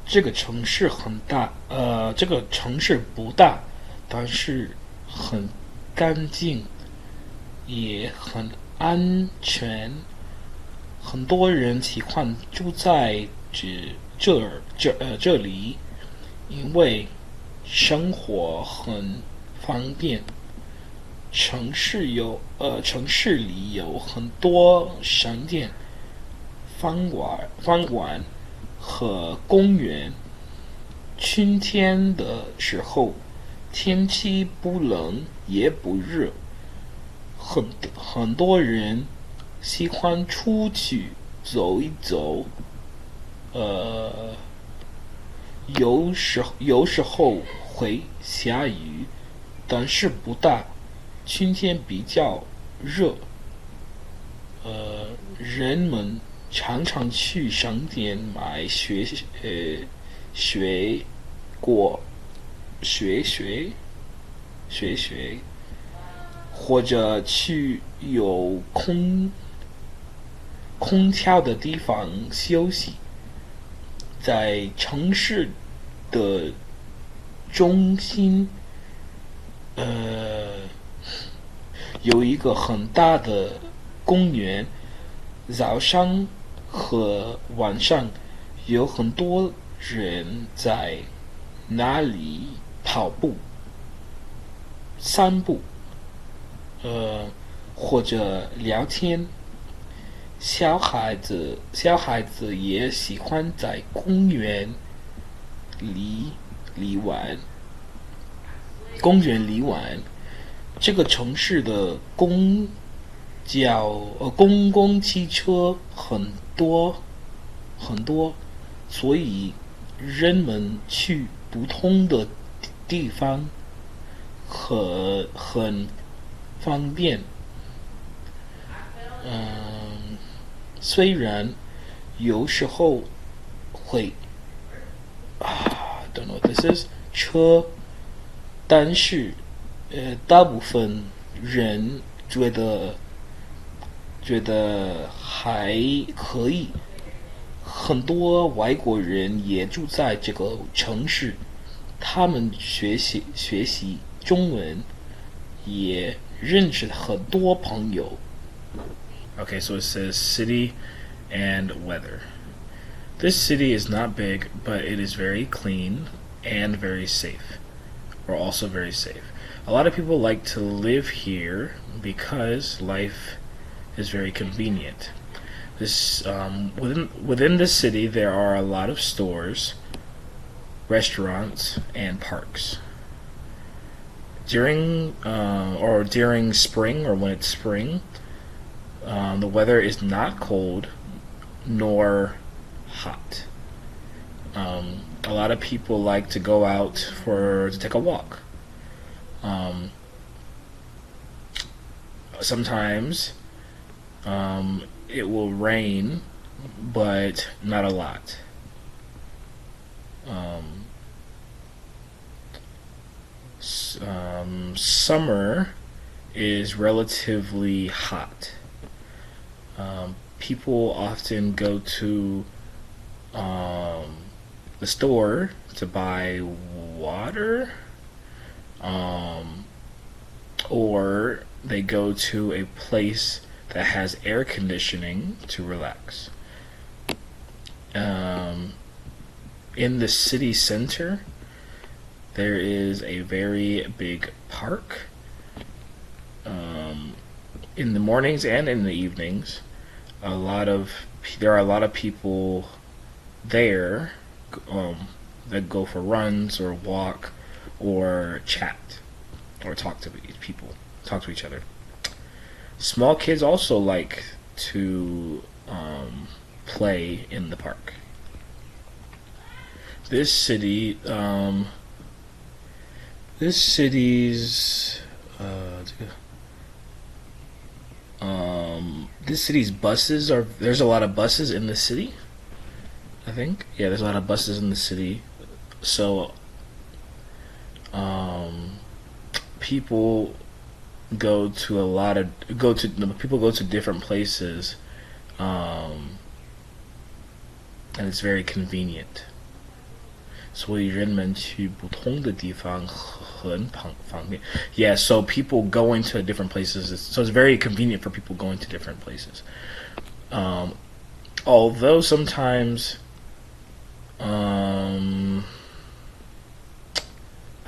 这个城市很大，这个城市不大，但是很干净，也很安全。很多人喜欢住在这里，因为生活很方便。城市里有很多商店、饭馆和公园。春天的时候，天气不冷也不热，很多人喜欢出去走一走。呃，有时候会下雨，但是不大。春天比较热，人们常常去商店买水果、雪雪雪雪，或者去有空调的地方休息。在城市的中心，有一个很大的公园，早上和晚上有很多人在那里跑步、散步，或者聊天。小孩子也喜欢在公园里里玩。公园里玩。这个城市的公共汽车很多，所以人们去不同的地方很方便。虽然有时候会don't know what this is 车，但是大部分人觉得还可以。很多外国人也住在这个城市，他们学习中文，也认识很多朋友。Okay, so it says city and weather. This city is not big, but it is very clean and very safe, or also very safe. A lot of people like to live here because life is very convenient. Within the city, there are a lot of stores, restaurants, and parks. During spring, or when it's spring, the weather is not cold nor hot. A lot of people like to go out to take a walk. Sometimes it will rain, but not a lot. Summer is relatively hot. People often go to the store to buy water, or they go to a place that has air conditioning to relax. In the city center, there is a very big park. In the mornings and in the evenings, there are a lot of people there that go for runs or walk or chat or talk to each other. Small kids also like to play in the park. This city's buses there's a lot of buses in the city, I think. Yeah, there's a lot of buses in the city. So people go to different places, and it's very convenient. 所以人们去不同的地方很方便. Yeah, so people going to different places, so it's very convenient for people going to different places. Although sometimes, I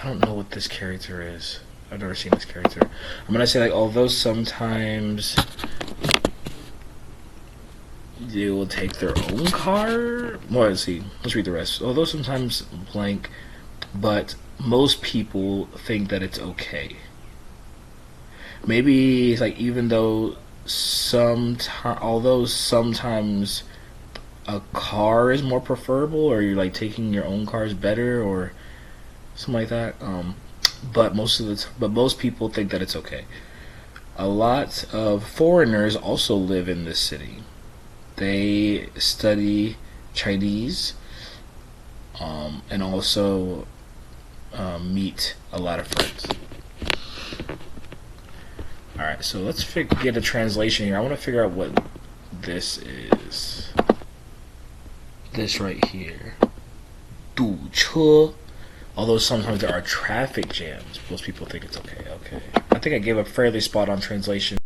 don't know what this character is. I've never seen this character. I'm gonna say like, although sometimes they will take their own car. Well, let's see. Let's read the rest. Although sometimes blank, but most people think that it's okay. Maybe it's like even though although sometimes a car is more preferable, or you're like taking your own car is better, or something like that. But most people think that it's okay. A lot of foreigners also live in this city. They study Chinese, and also meet a lot of friends. Alright, so let's get a translation here. I want to figure out what this is. This right here. 堵车. Although sometimes there are traffic jams, most people think it's okay. Okay. I think I gave a fairly spot on translation.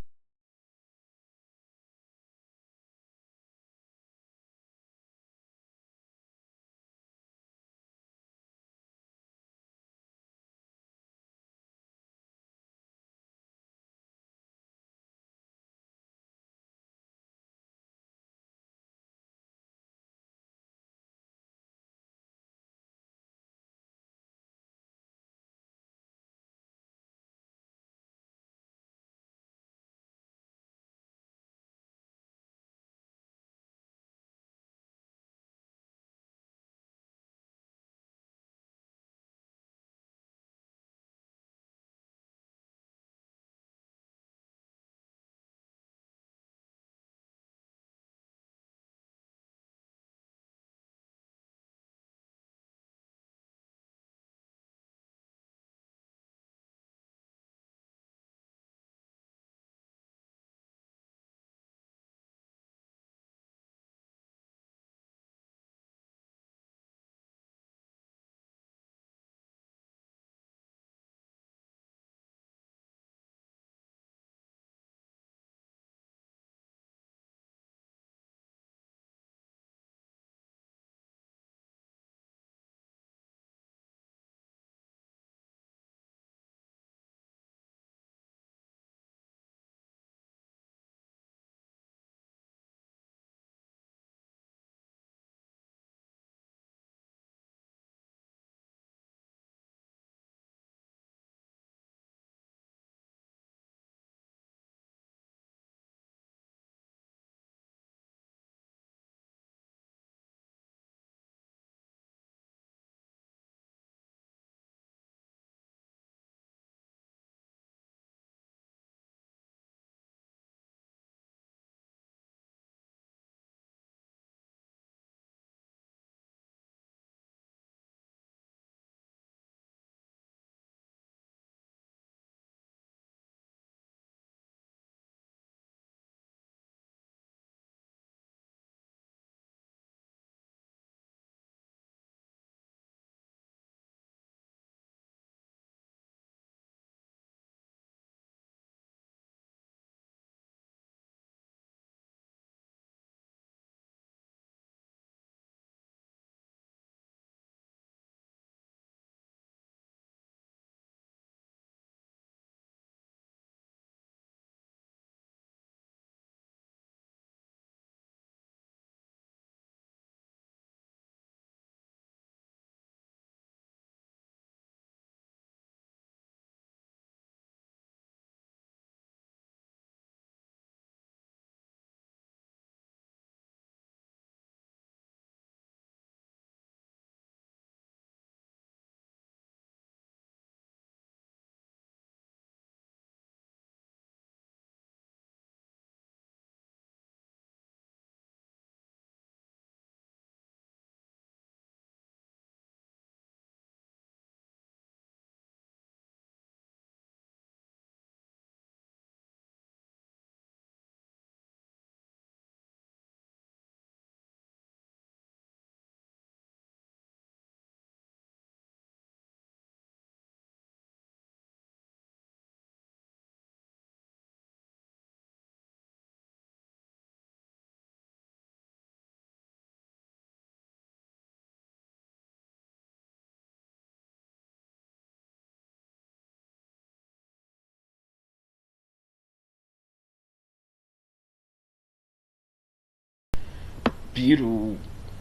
比如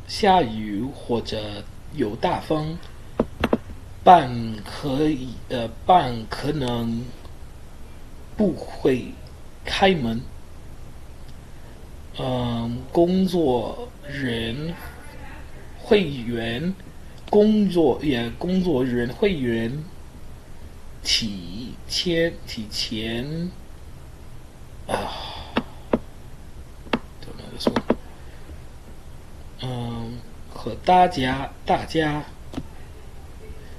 下雨或者有大风，爸可能不会开门。会员工作人员会员提前怎么说？和大家，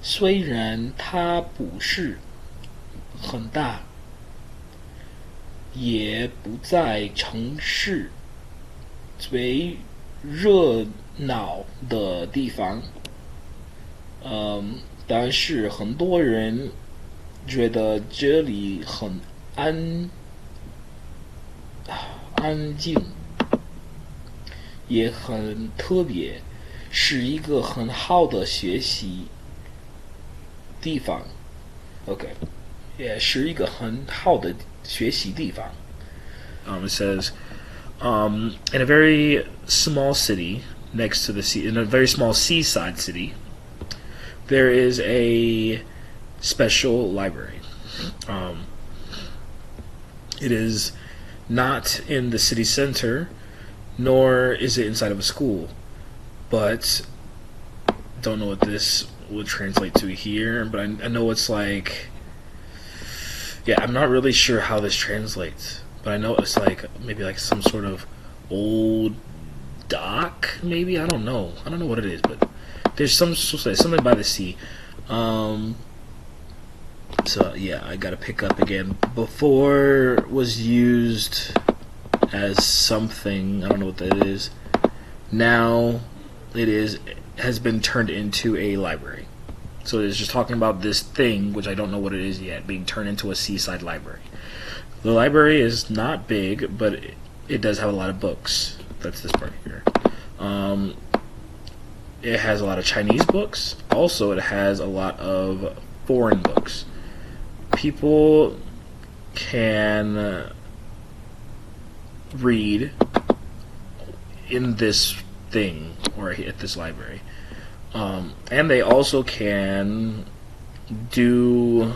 虽然它不是很大，也不在城市最热闹的地方，但是很多人觉得这里很安静，也很特别，是一个很好的学习地方。OK， 也是一个很好的学习地方。It says, in a very small city next to the sea, in a very small seaside city, there is a special library. It is not in the city center, nor is it inside of a school, but don't know what this would translate to here, but I know it's like, yeah, I'm not really sure how this translates, but I know it's like maybe like some sort of old dock, maybe. I don't know what it is, but there's something by the sea. So yeah, I gotta pick up again. Before was used as something, I don't know what that is. Now has been turned into a library. So it's just talking about this thing, which I don't know what it is yet, being turned into a seaside library. The library is not big, but it does have a lot of books. That's this part here. It has a lot of Chinese books. Also, it has a lot of foreign books. People can read in this thing or at this library. And they also can do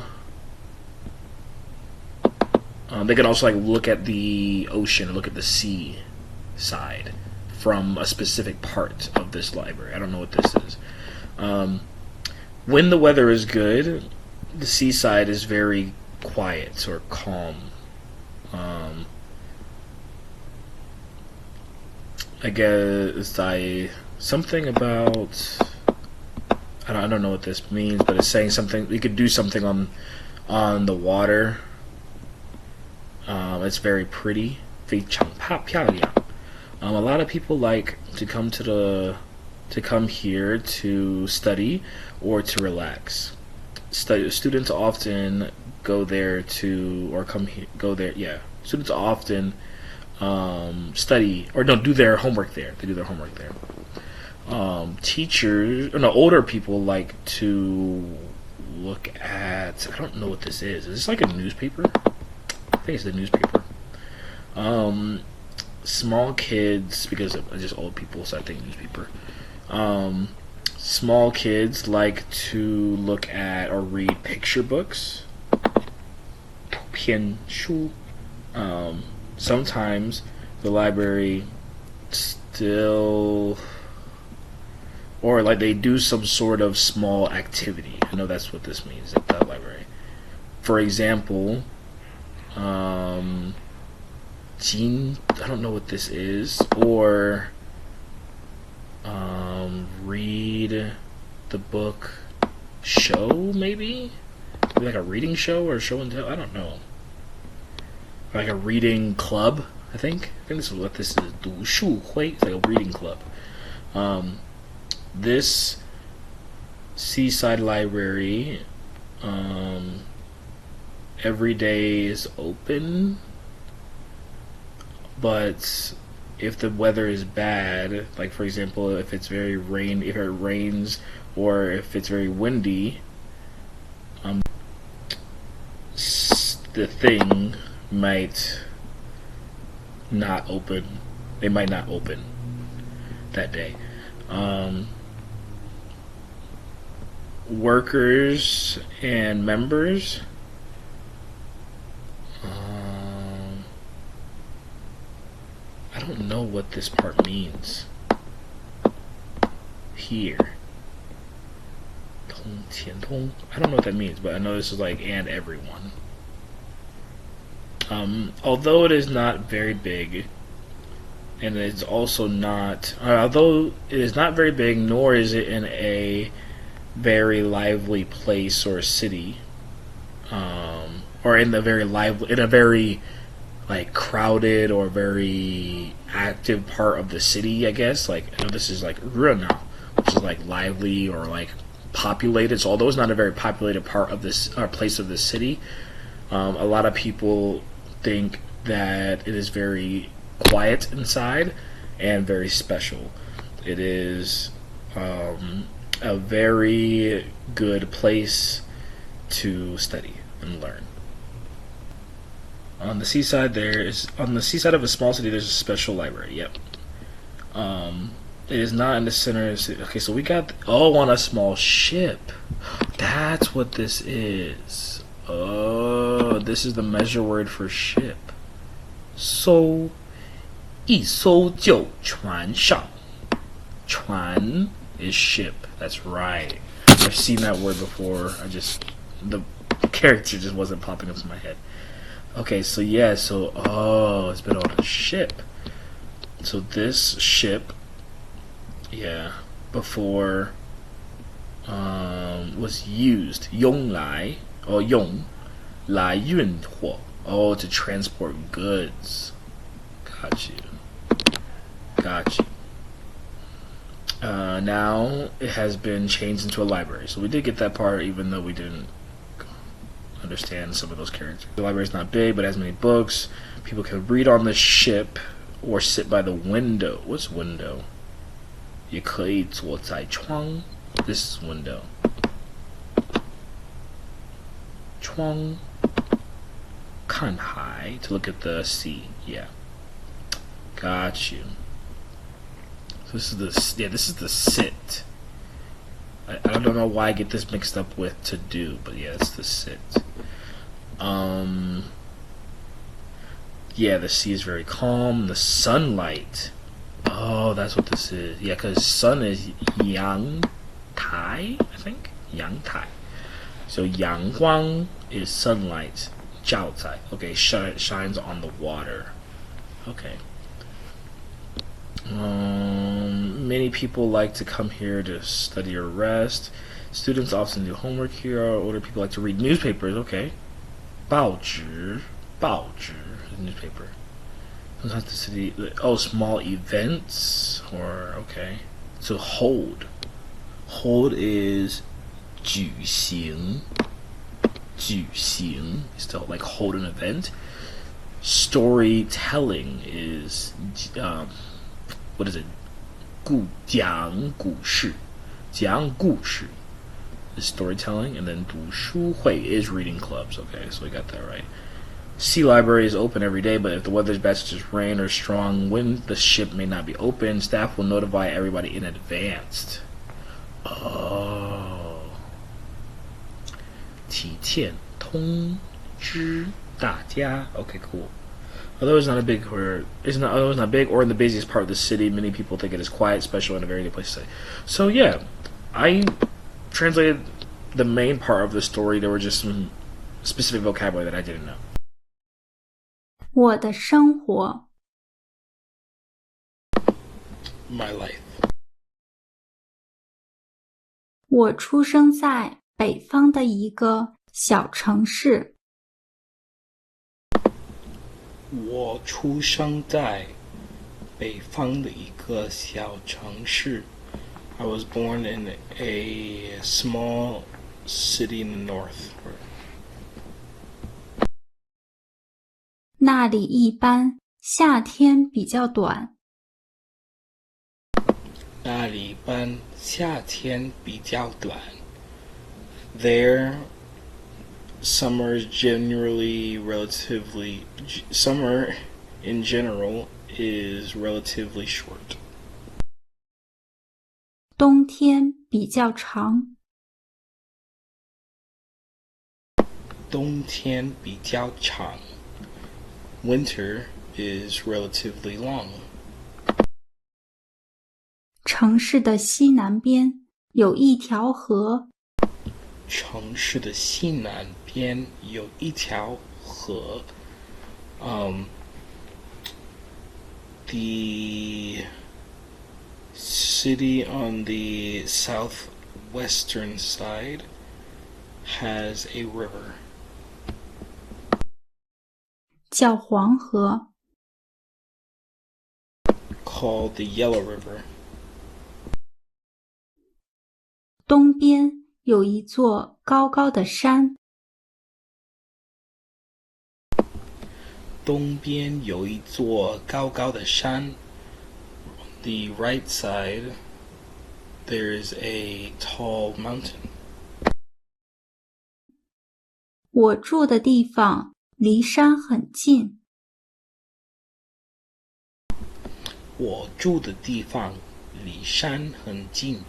they can also like look at the ocean, look at the sea side from a specific part of this library. I don't know what this is. When the weather is good, the seaside is very quiet or calm. I guess something about I don't know what this means, but it's saying something. We could do something on the water. It's very pretty. 非常漂亮. A lot of people like to come here to study or to relax. Students often go there Students often study or don't do their homework there. They do their homework there. Older people like to look at. I don't know what this is. Is this like a newspaper? I think it's the newspaper. Small kids, because just old people, so I think newspaper. Small kids like to look at or read picture books. 偏书. Sometimes the library still, or like they do some sort of small activity. I know that's what this means at the library. For example, I don't know what this is, or read the book show, maybe like a reading show or show and tell. I don't know. Like a reading club, I think this is what this is. 读书会. It's like a reading club. This seaside library, every day is open, but if the weather is bad, like for example, if it rains or if it's very windy, the thing might not open. They might not open. that day. Workers and members. I don't know what this part means. Here. 通前通. I don't know what that means, but I know this is like and everyone. Although it is not very big, and it's also not, although it is not very big, nor is it in a very lively place or city, or in a very like crowded or very active part of the city, I guess. Like, I know this is like Renao, which is like lively or like populated. So although it's not a very populated part of this or place of the city, a lot of people think that it is very quiet inside and very special. It is a very good place to study and learn. On the seaside of a small city, there's a special library. Yep. It is not in the center of the city. Okay, so we got on a small ship. That's what this is. Oh, this is the measure word for ship. 一艘旧船上. Chuan is ship. That's right. I've seen that word before. The character just wasn't popping up in my head. Okay, so yeah, it's been on a ship. So this ship, before was used 用来 运货 to transport goods. Got you. Now it has been changed into a library. So we did get that part, even though we didn't understand some of those characters. The library is not big, but it has many books. People can read on the ship or sit by the window. What's window? 也可以坐在窗. This is window. 窗 看海 to look at the sea. Yeah. Got you. This is the sit. I don't know why I get this mixed up with to do, but yeah, it's the sit. The sea is very calm. The sunlight. Oh, that's what this is. Yeah, because sun is yang tai, I think. Yang tai. So yang guang is sunlight. Jiao zai. Okay, shines on the water. Okay. Many people like to come here to study or rest. Students often do homework here. Older people like to read newspapers. Okay. 报纸 newspaper. Sometimes the city. Small events okay. So hold is 举行is to like hold an event. Storytelling is what is it? 讲故事 is storytelling, and then 读书会 is reading clubs. Okay, so we got that right. Sea library is open every day, but if the weather is bad, such as rain or strong wind, the ship may not be open. Staff will notify everybody in advance. 提前通知大家. Okay, cool. Although it's not big or in the busiest part of the city, many people think it is quiet, special, and a very good place to stay. So yeah, I translated the main part of the story. There were just some specific vocabulary that I didn't know. 我的生活 My life. 我出生在北方的一个小城市。我出生在北方的一个小城市. I was born in a small city in the north. 那里一般夏天比较短。那里一般夏天比较短. There, summer in general is relatively short. 冬天比较长。冬天比较长。Winter is relatively long. 城市的西南边有一条河。城市的西南边有一条河。The city on the southwestern side has a river. 叫黄河。Called the Yellow River. 东边有一座高高的山。东边有一座高高的山。The right side, there's a tall mountain. 我住的地方离山很近。我住的地方离山很近。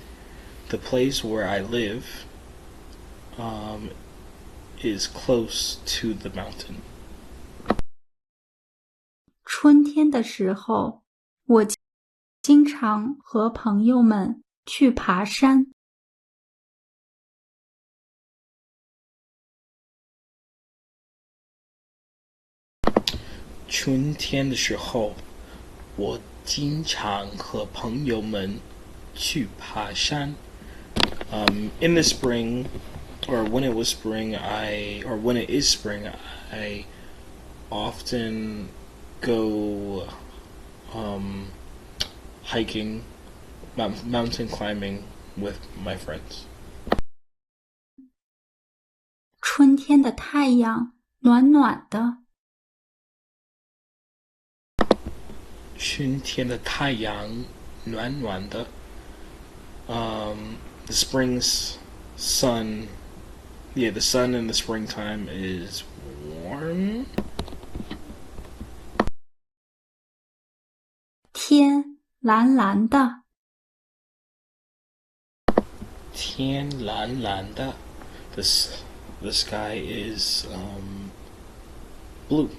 The place where I live is close to the mountain. 春天的时候，我经常和朋友们去爬山。春天的时候，我经常和朋友们去爬山。In the spring, or when it was spring, when it is spring, I often go hiking, mountain climbing with my friends. 春天的太阳暖暖的。春天的太阳暖暖的。The spring's sun, the sun in the springtime is warm. 天蓝蓝的。天蓝蓝的。The sky is blue.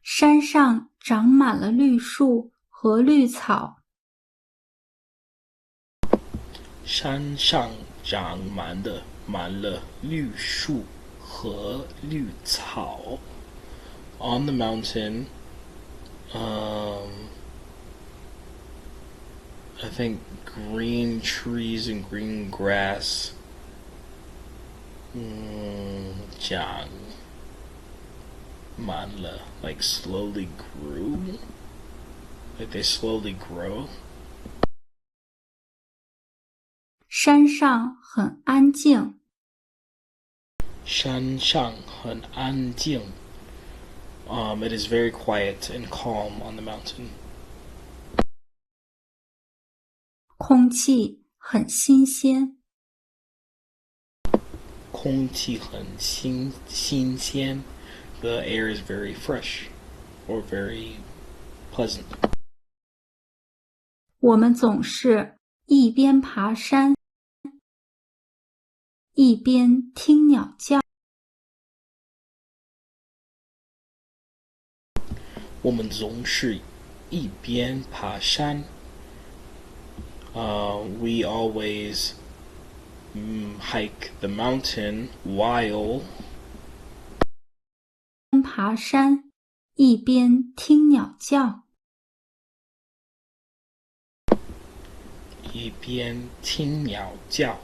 山上长满了绿树和绿草。山上长满了绿树和绿草。On the mountain, I think green trees and green grass 长满了 like slowly grew, like they slowly grow. 山上很安静。山上很安静。It is very quiet and calm on the mountain. 空气很新鲜。空气很新鲜。The air is very fresh or very pleasant. 我们总是一边爬山，一边听鸟叫。我们总是一边爬山。We always hike the mountain while 爬山，一边听鸟叫。一边听鸟叫。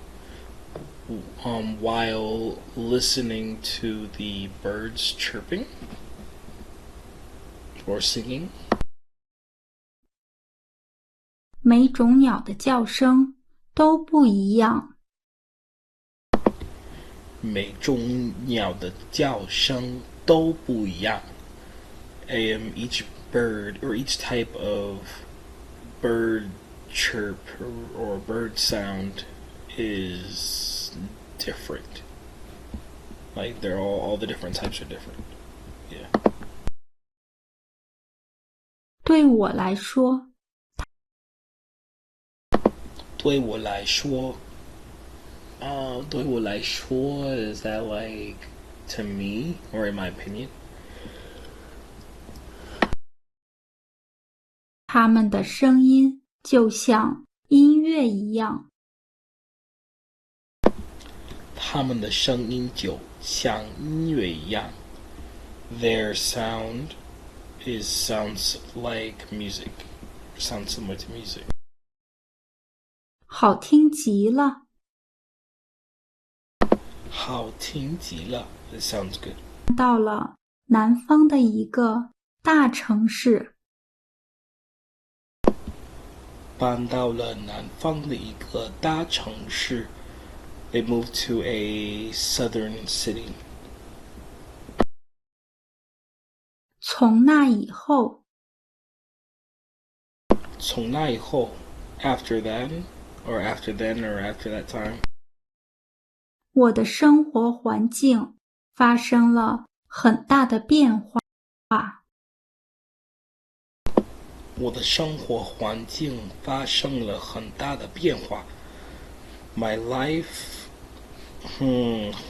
While listening to the birds chirping or singing. 每种鸟的叫声都不一样。每种鸟的叫声都不一样。Each bird or each type of bird chirp or bird sound is different. Like they're all the different types are different. Yeah. 对我来说，对我来说对我来说 is that like to me or in my opinion? 他们的声音就像音乐一样。他们的声音就像音乐一样。Their sound sounds like music. Sounds similar to music. 好听极了。好听极了。It sounds good. 到了南方的一个大城市。搬到了南方的一个大城市。They moved to a southern city. 从那以后。从那以后 after then or after then or after that time. 我的生活环境发生了很大的变化。我的生活环境发生了很大的变化。My life,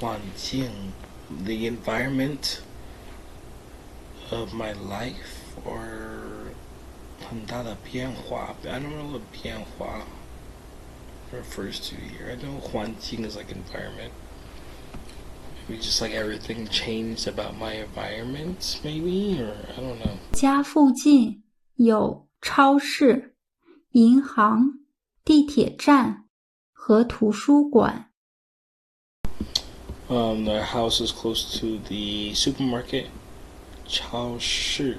环境 the environment of my life or 很大的变化 I don't know what 变化 refers to here. I know 环境 is like environment. Maybe just like everything changed about my environment, maybe, or I don't know. 家附近有超市、银行、地铁站和图书馆。Their house is close to the supermarket, 超市、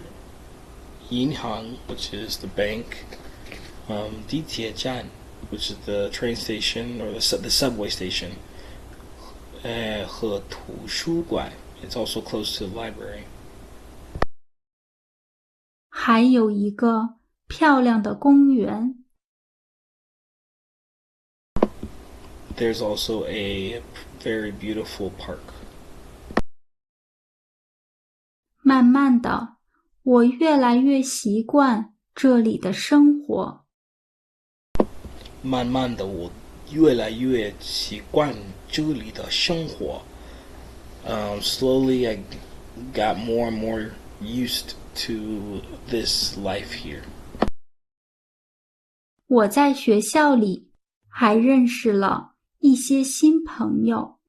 银行 which is the bank, 地铁站 which is the train station or the subway station, 和图书馆 it's also close to the library. 还有一个漂亮的公园。There's also a very beautiful park. 慢慢的，我越来越习惯这里的生活。慢慢的，我越来越习惯这里的生活。Slowly, I got more and more used to this life here. 我在学校里还认识了一些新朋友。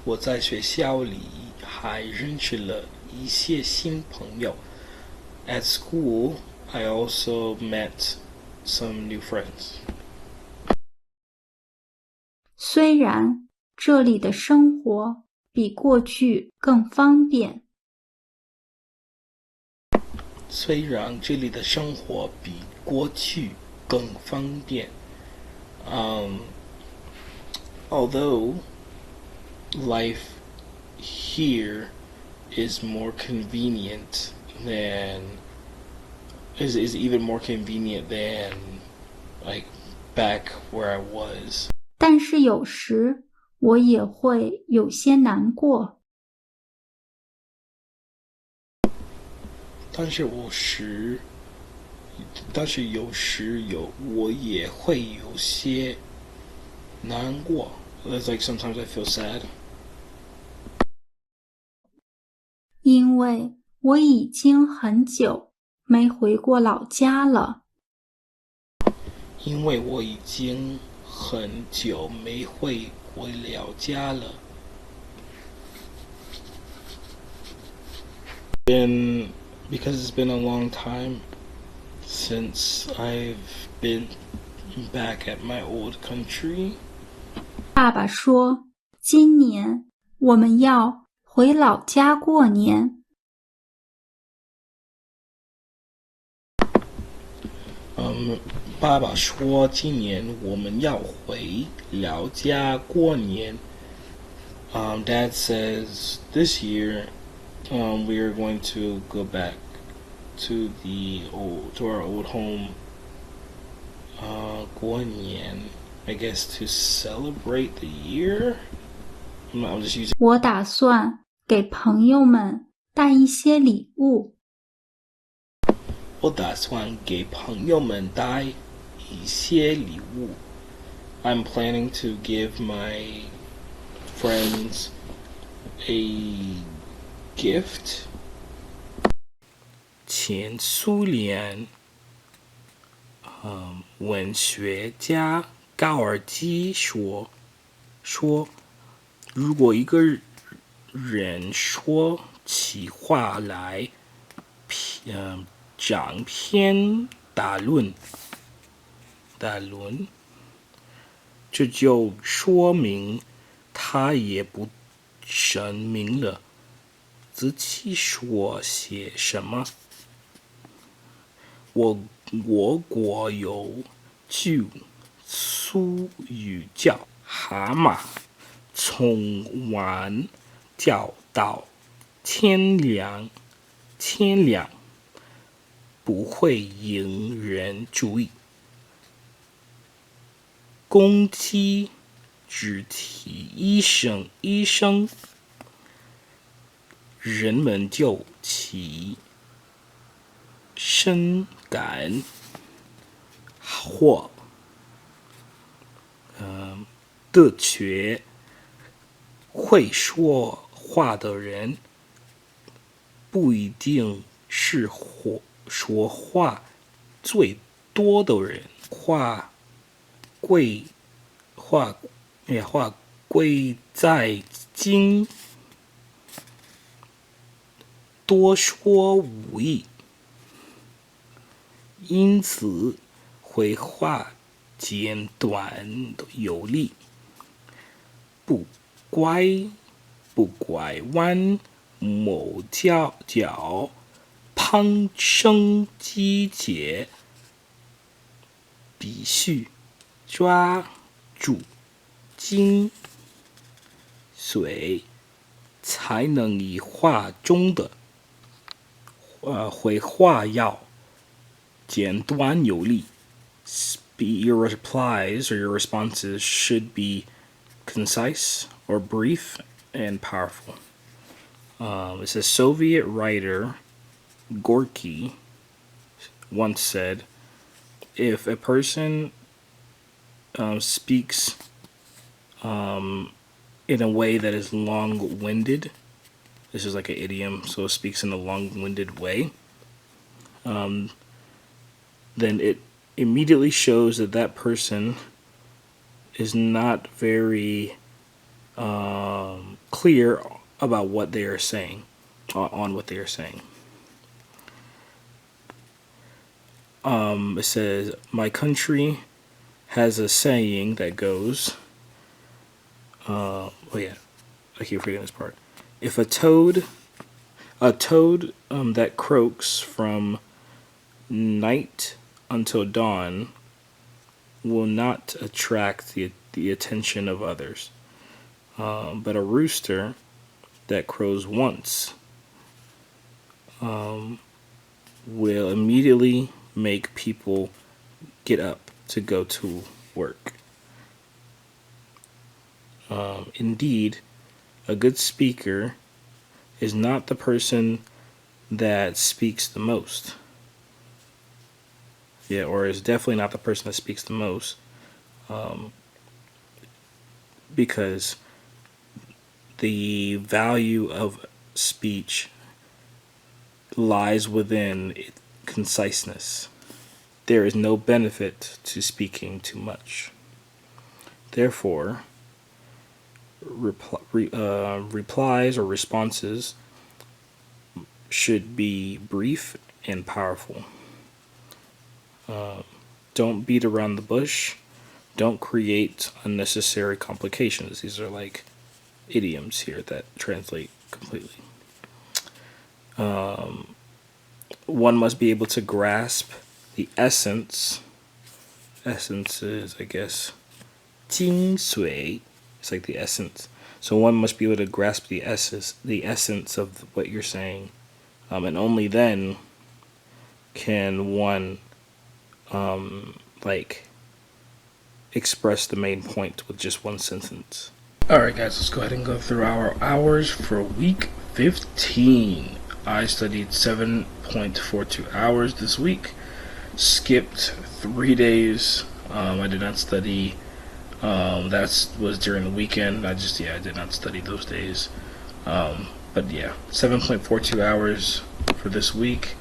我在学校里还认识了一些新朋友。At school, I also met some new friends. 虽然这里的生活比过去更方便。虽然这里的生活比过去更方便。Although life here is more convenient than is even more convenient than like back where I was. 但是有时我也会有些难过。但是有时我也会有些难过。It's like sometimes I feel sad. 因为我已经很久没回过老家了。因为我已经很久没回过老家了。Because it's been a long time since I've been back at my old country. 爸爸说，今年我们要回老家过年。爸爸说今年我们要回老家过年。Dad says this year we are going to go back to our old home. 过年 I guess to celebrate the year. I'm just using. 我打算给朋友们带一些礼物。我打算给朋友们带一些礼物。I'm planning to give my friends a gift. 前苏联文学家高尔基说，如果一个人说起话来，长篇大论，这就说明他也不神明了。仔细说些什么？我国有句俗语叫蛤蟆从晚叫到天亮，不会引人注意。公鸡只啼一声，人们就起身赶或的确会说话的人不一定是说话最多的人，话贵在精，多说无益，因此会话简短有力，不拐弯抹角，旁生枝节，必须抓住精髓，才能以话中的回话要简短有力。Your replies or your responses should be concise or brief and powerful. It says Soviet writer Gorky once said, if a person speaks in a way that is long-winded, this is like an idiom, so it speaks in a long-winded way, then it immediately shows that that person is not very clear about what they are saying, on what they are saying. It says, my country has a saying that goes, I keep forgetting this part. If a toad that croaks from night until dawn will not attract the attention of others, but a rooster that crows once will immediately make people get up to go to work. Indeed, a good speaker is not the person that speaks the most. Or is definitely not the person that speaks the most. Because the value of speech lies within conciseness. There is no benefit to speaking too much. Therefore, replies or responses should be brief and powerful. Don't beat around the bush. Don't create unnecessary complications. These are like idioms here that translate completely. One must be able to grasp the essence. Essence is, I guess, 精髓. It's like the essence. So one must be able to grasp the essence of what you're saying, and only then can one express the main point with just one sentence. Alright guys, let's go ahead and go through our hours for week 15. I studied 7.42 hours this week. skipped 3 days. I did not study. That was during the weekend. I did not study those days. But yeah, 7.42 hours for this week.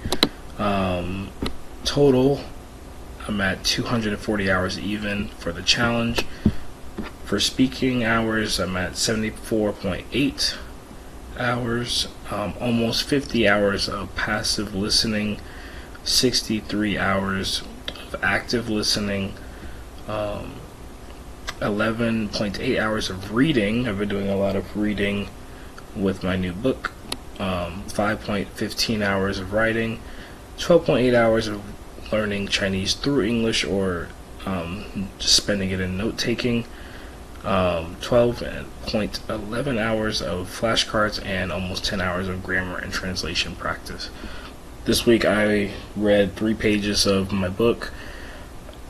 Total, I'm at 240 hours even for the challenge. For speaking hours, I'm at 74.8 hours. Almost 50 hours of passive listening, 63 hours of active listening, 11.8 hours of reading. I've been doing a lot of reading with my new book. 5.15 hours of writing, 12.8 hours of learning Chinese through English or just spending it in note-taking, 12.11 hours of flashcards, and almost 10 hours of grammar and translation practice. This week I read 3 pages of my book.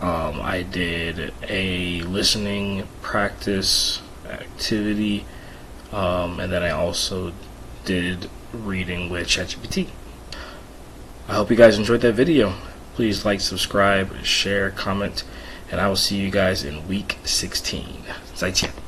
I did a listening practice activity, and then I also did reading with Chatgpt. I hope you guys enjoyed that video. Please like, subscribe, share, comment, and I will see you guys in week 16. 再见。